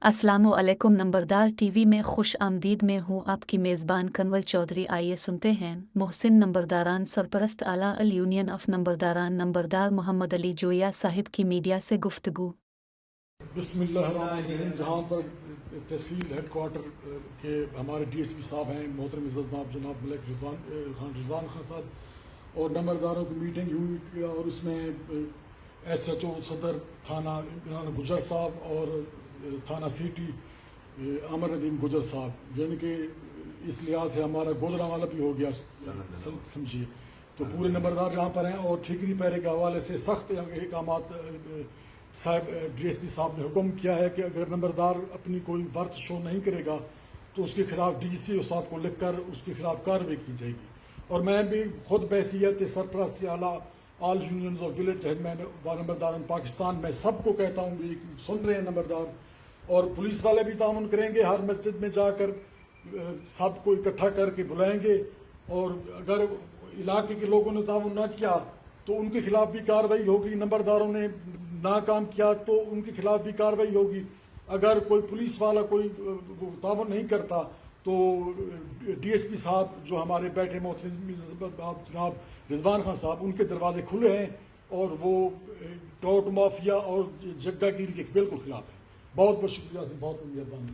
अस्सलामु अलैकुम। नंबरदार टीवी में खुश आमदीद में हूँ आपकी मेज़बान कंवल चौधरी। आइए सुनते हैं मोहसिन नंबरदारान सरपरस्त आला अल यूनियन ऑफ नंबरदारान नंबरदार मोहम्मद अली जोया साहिब की मीडिया से गुफ्तगू। बिस्मिल्लाहिर्रहमानिर्रहीम। जहाँ पर तहसील हेड क्वार्टर के हमारे DSP साहब हैं मोहतरम इज़्ज़त जनाब मलिक रिजवान खान साहब और नंबरदारों की मीटिंग हुई और उसमें SHO सदर थाना इमरान गुजर साहब और थाना सिटी अमर नदीम गुजर साहब, यानी कि इस लिहाज से हमारा गुजरांवाला भी हो गया समझिए। तो पूरे नंबरदार यहाँ पर हैं और ठीकरी पैरे के हवाले से सख्त अहकामात साहब DSP साहब ने हुक्म किया है कि अगर नंबरदार अपनी कोई वर्थ शो नहीं करेगा तो उसके खिलाफ DCO साहब को लिखकर उसके खिलाफ कार्रवाई की जाएगी। और मैं भी खुद बहसीयत सरपरस्त आला all unions of village headman नंबरदार पाकिस्तान में सबको कहता हूँ, सुन रहे हैं नंबरदार और पुलिस वाले भी ताउन करेंगे, हर मस्जिद में जाकर सबको इकट्ठा करके बुलाएंगे और अगर इलाके के लोगों ने ताउन ना किया तो उनके खिलाफ भी कार्रवाई होगी। नंबरदारों ने ना काम किया तो उनके खिलाफ भी कार्रवाई होगी। अगर कोई पुलिस वाला कोई ताउन नहीं करता तो DSP साहब जो हमारे बैठे जनाब रिजवान खान साहब, उनके दरवाजे खुले हैं और वो टोट माफिया और जग्गागिरी के बिल्कुल खिलाफ है। बहुत बहुत शुक्रिया, बहुत मेहरबानी।